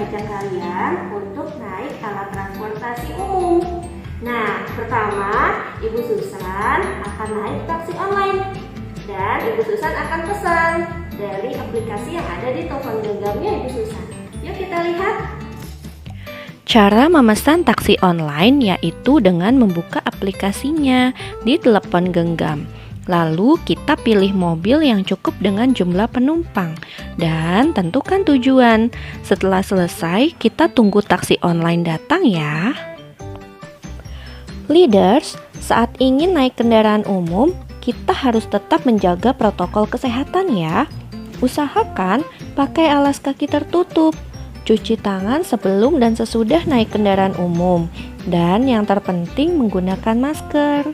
mengajak kalian untuk naik alat transportasi umum. Nah, pertama Ibu Susan akan naik taksi online dan Ibu Susan akan pesan dari aplikasi yang ada di telepon genggamnya Ibu Susan. Yuk kita lihat. Cara memesan taksi online yaitu dengan membuka aplikasinya di telepon genggam. Lalu kita pilih mobil yang cukup dengan jumlah penumpang dan tentukan tujuan. Setelah selesai, kita tunggu taksi online datang ya. Leaders, saat ingin naik kendaraan umum, kita harus tetap menjaga protokol kesehatan ya. Usahakan pakai alas kaki tertutup, cuci tangan sebelum dan sesudah naik kendaraan umum, dan yang terpenting menggunakan masker.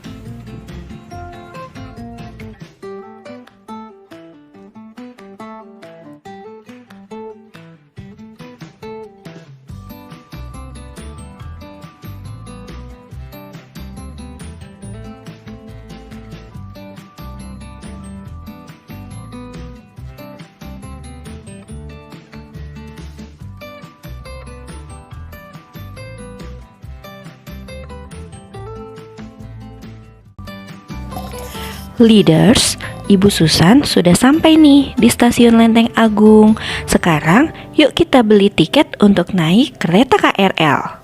Leaders, Ibu Susan sudah sampai nih di stasiun Lenteng Agung. Sekarang yuk kita beli tiket untuk naik kereta KRL.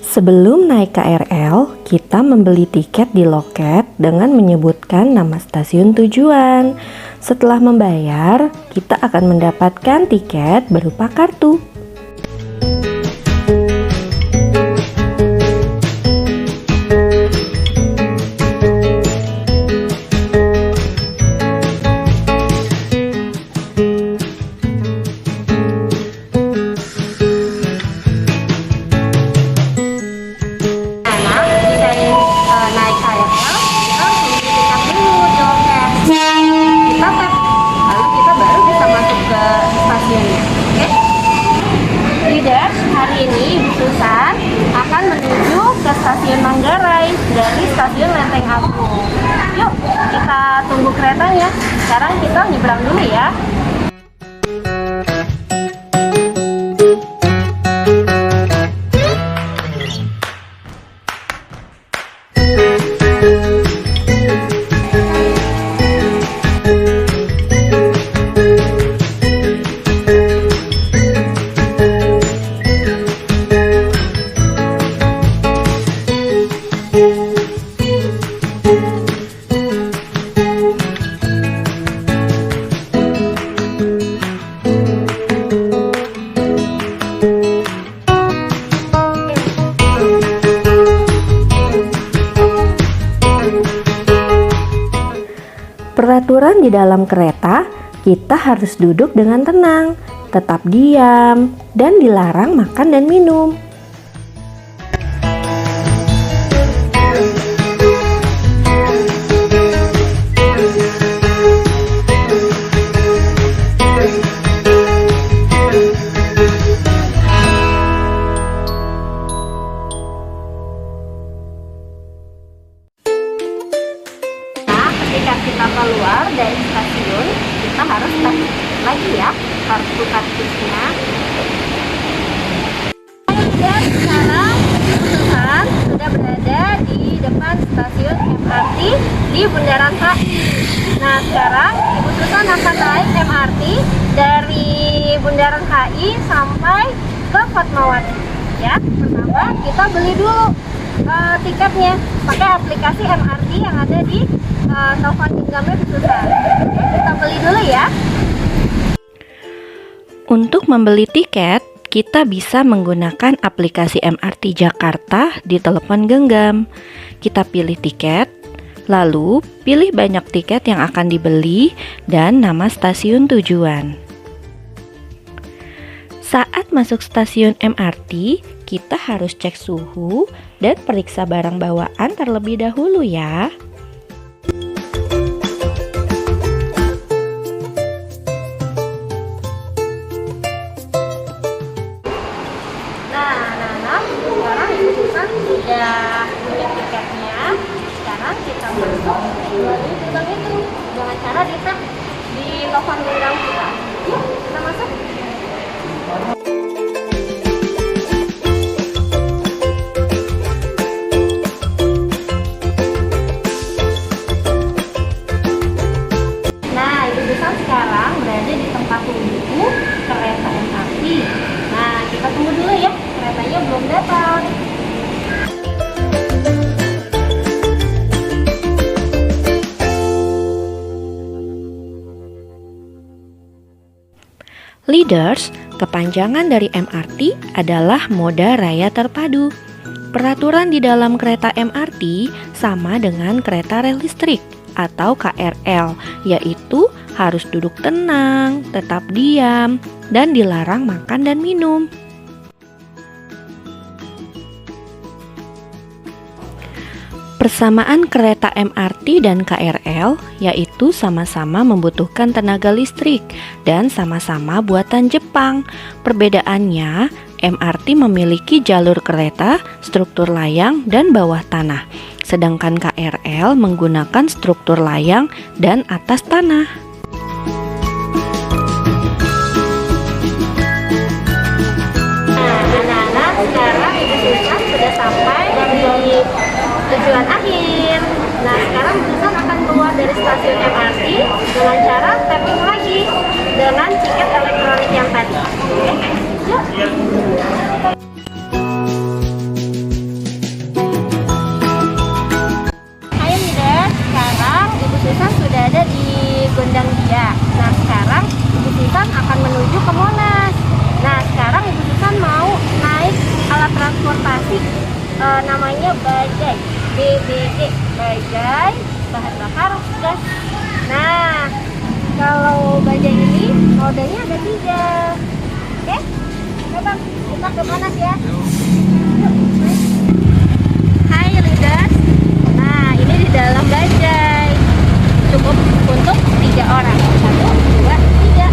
Sebelum naik KRL, kita membeli tiket di loket dengan menyebutkan nama stasiun tujuan. Setelah membayar, kita akan mendapatkan tiket berupa kartu. Hari ini Ibu Susan akan menuju ke stasiun Manggarai dari stasiun Lenteng Agung. Yuk kita tunggu keretanya. Sekarang kita nyebrang dulu ya. Peraturan di dalam kereta, kita harus duduk dengan tenang, tetap diam, dan dilarang makan dan minum. Ketika kita keluar dari stasiun, kita harus cek lagi ya kartu-kartusnya. Dan sekarang Ibu Susan sudah berada di depan stasiun MRT di Bundaran HI. Nah, sekarang Ibu Susan akan naik MRT dari Bundaran HI sampai ke Fatmawati. Ya, pertama kita beli dulu tiketnya pakai aplikasi MRT yang ada di telepon genggamnya Ibu Susan. Kita beli dulu ya. Untuk membeli tiket, kita bisa menggunakan aplikasi MRT Jakarta di telepon genggam. Kita pilih tiket, lalu pilih banyak tiket yang akan dibeli dan nama stasiun tujuan. Saat masuk stasiun MRT, kita harus cek suhu dan periksa barang bawaan terlebih dahulu ya. Nah, sekarang Ibu Susan sudah punya tiketnya. Sekarang kita masuk melalui gerbang itu dengan cara di tap di telepon genggam kita. Yuk, kita masuk. Leaders, kepanjangan dari MRT adalah Moda Raya Terpadu. Peraturan di dalam kereta MRT sama dengan kereta rel listrik atau KRL, yaitu harus duduk tenang, tetap diam, dan dilarang makan dan minum. Persamaan kereta MRT dan KRL yaitu sama-sama membutuhkan tenaga listrik dan sama-sama buatan Jepang. Perbedaannya, MRT memiliki jalur kereta, struktur layang, dan bawah tanah, sedangkan KRL menggunakan struktur layang dan atas tanah. Anak-anak, sekarang Ibu Susan sudah sampai di tujuan akhir. Nah, sekarang Ibu Susan akan keluar dari stasiun MRT dengan cara tapping lagi dengan tiket elektronik yang tadi. Oke? Yuk. Ayo Leaders, sekarang Ibu Susan sudah ada di Gondang Dia. Nah, sekarang Ibu Susan akan menuju ke Monas. Nah, sekarang Ibu Susan mau naik alat transportasi namanya bajai, BBG, bajai bahan bakar gas. Nah, kalau bajai ini rodanya ada 3. Oke? Coba kita ke Monas ya. Yuk, naik. Hai Leaders. Nah, ini di dalam bajai. Cukup untuk 3 orang. 1, 2, 3.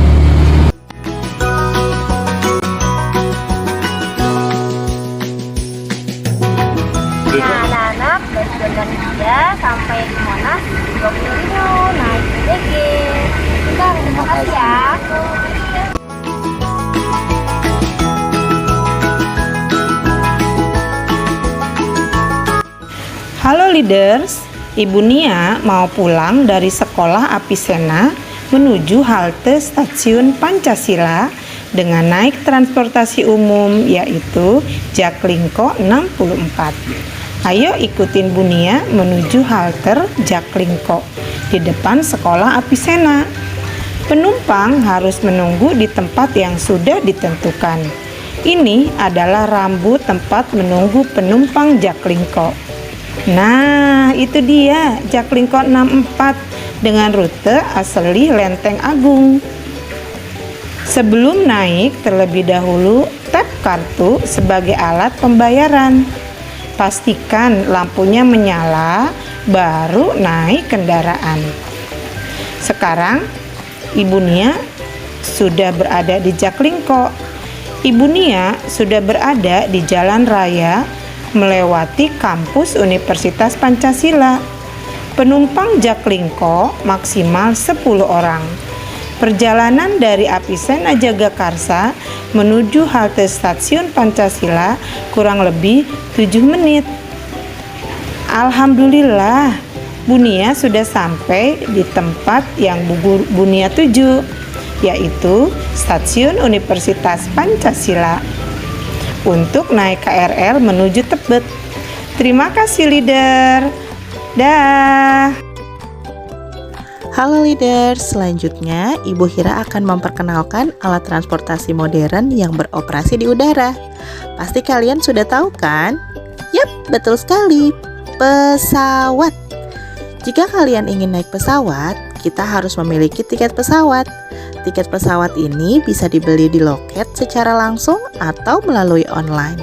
Nah, anak-anak dari Gondang Dia sampai di Monas 20.000 naik BBG. Bentar, terima kasih ya. Halo Leaders, Ibu Nia mau pulang dari sekolah Apisena menuju halte stasiun Pancasila dengan naik transportasi umum yaitu Jaklingko 64. Ayo ikutin Bu Nia menuju halte Jaklingko di depan sekolah Apisena. Penumpang harus menunggu di tempat yang sudah ditentukan. Ini adalah rambu tempat menunggu penumpang Jaklingko. Nah, itu dia Jaklingko 64 dengan rute asli Lenteng Agung. Sebelum naik, terlebih dahulu tap kartu sebagai alat pembayaran. Pastikan lampunya menyala, baru naik kendaraan. Sekarang, Ibu Nia sudah berada di Jaklingko. Ibu Nia sudah berada di jalan raya melewati kampus Universitas Pancasila. Penumpang Jaklingko maksimal 10 orang. Perjalanan dari Apisena Jagakarsa menuju halte stasiun Pancasila kurang lebih 7 menit. Alhamdulillah, Bu Nia sudah sampai di tempat yang Bu Nia tuju, yaitu Stasiun Universitas Pancasila. Untuk naik KRL menuju Tebet. Terima kasih Leader. Dah. Halo Leaders, selanjutnya Ibu Hira akan memperkenalkan alat transportasi modern yang beroperasi di udara. Pasti kalian sudah tahu kan? Yap, betul sekali, pesawat. Jika kalian ingin naik pesawat, kita harus memiliki tiket pesawat. Tiket pesawat ini bisa dibeli di loket secara langsung atau melalui online.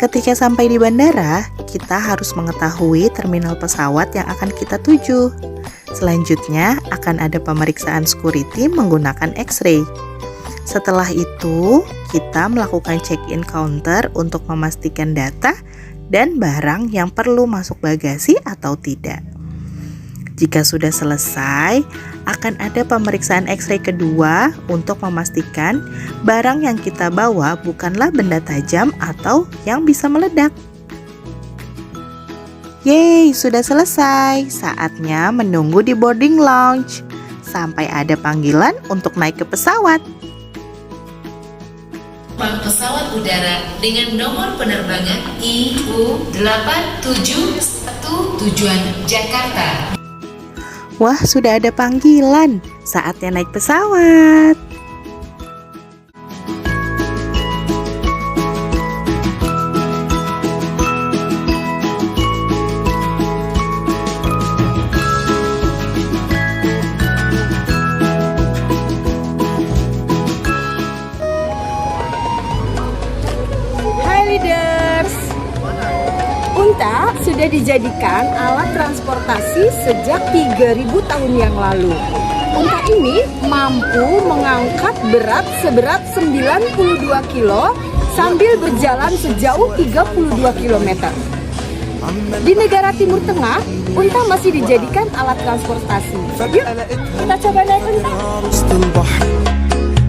Ketika sampai di bandara, kita harus mengetahui terminal pesawat yang akan kita tuju. Selanjutnya akan ada pemeriksaan security menggunakan X-ray. Setelah itu, kita melakukan check-in counter untuk memastikan data dan barang yang perlu masuk bagasi atau tidak. Jika sudah selesai, akan ada pemeriksaan X-ray kedua untuk memastikan barang yang kita bawa bukanlah benda tajam atau yang bisa meledak. Yeay, sudah selesai. Saatnya menunggu di boarding lounge sampai ada panggilan untuk naik ke pesawat. Pesawat udara dengan nomor penerbangan IU871 tujuan Jakarta. Wah, sudah ada panggilan. Saatnya naik pesawat. Hai leaders, unta sudah dijadikan alat transportasi sejak 3000 tahun yang lalu. Unta ini mampu mengangkat berat seberat 92 kilo sambil berjalan sejauh 32 km. Di negara Timur Tengah, unta masih dijadikan alat transportasi. Yuk, kita coba naik unta. وسط البحر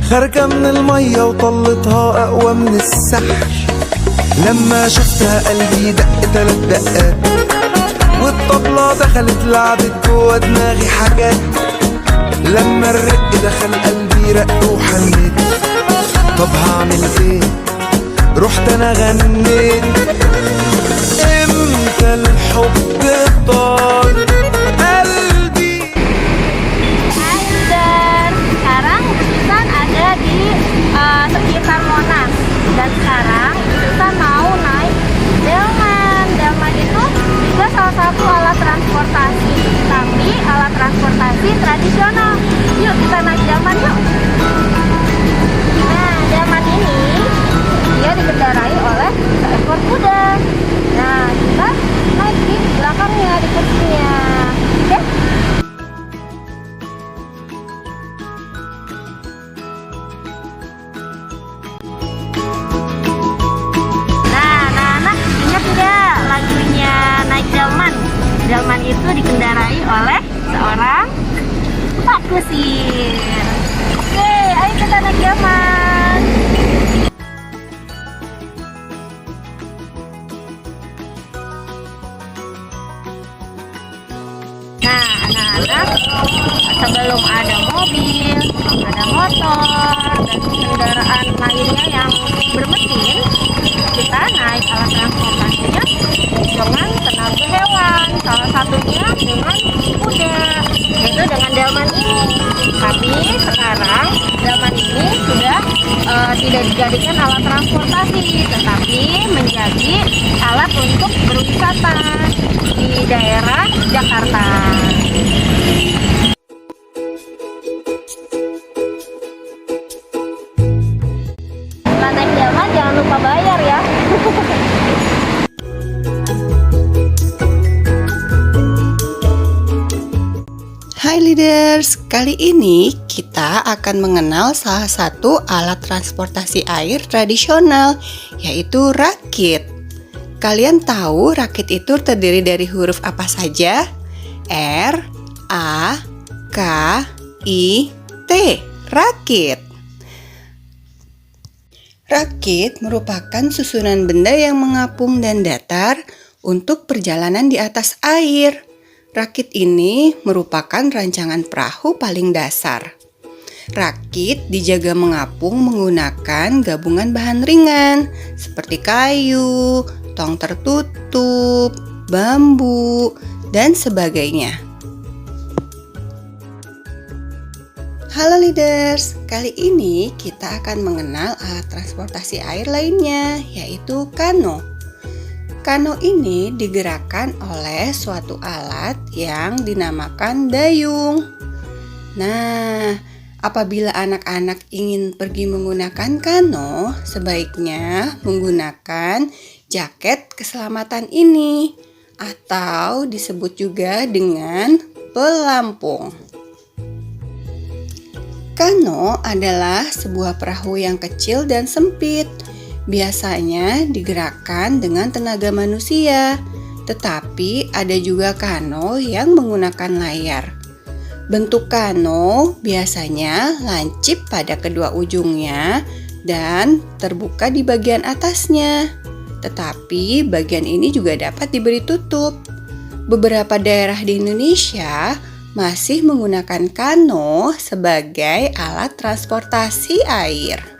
خارجة من المية وطلتها أقوى من السحر لما شفتها قلبي دق 3 دقات والطبلة دخلت لعبت جوا دماغي حاجات لما الرق دخل قلبي رق وحنيت طب هعمل ايه رحت انا غنيت امتى الحب طال قلبي Hai leader, sekarang Susan ada di sekitar Monas. Dan sekarang Susan mau naik delman. Delman itu juga salah satu alat transportasi, tapi alat transportasi tradisional. Yuk kita naik delman yuk. Nah, delman ini dia dikendarai oleh seekor kuda. Nah, kita naik di belakangnya, di kursinya. Oke? Nah, ingat nggak lagunya naik delman? Delman itu dikendarai oleh seorang Pak Kusir. Oke, ayo kita naik delman. Nah, anak-anak, sebelum ada mobil, ada motor, dan kendaraan lainnya yang bermesin, kita naik alat transportasinya dengan tenaga hewan. Salah satunya dengan kuda, yaitu dengan delman ini. Tapi sekarang delman ini sudah tidak dijadikan alat transportasi, tetapi menjadi alat untuk berwisata di daerah Jakarta. Setelah naik delman jangan lupa bayar ya. Hai leaders, kali ini kita akan mengenal salah satu alat transportasi air tradisional, yaitu rakit. Kalian tahu rakit itu terdiri dari huruf apa saja? R, A, K, I, T, rakit. Rakit merupakan susunan benda yang mengapung dan datar untuk perjalanan di atas air. Rakit ini merupakan rancangan perahu paling dasar. Rakit dijaga mengapung menggunakan gabungan bahan ringan seperti kayu, tong tertutup, bambu, dan sebagainya. Halo leaders, kali ini kita akan mengenal alat transportasi air lainnya, yaitu kano. Kano ini digerakkan oleh suatu alat yang dinamakan dayung. Nah, apabila anak-anak ingin pergi menggunakan kano, sebaiknya menggunakan jaket keselamatan ini, atau disebut juga dengan pelampung. Kano adalah sebuah perahu yang kecil dan sempit. Biasanya digerakkan dengan tenaga manusia, tetapi ada juga kano yang menggunakan layar. Bentuk kano biasanya lancip pada kedua ujungnya dan terbuka di bagian atasnya. Tetapi bagian ini juga dapat diberi tutup. Beberapa daerah di Indonesia masih menggunakan kano sebagai alat transportasi air.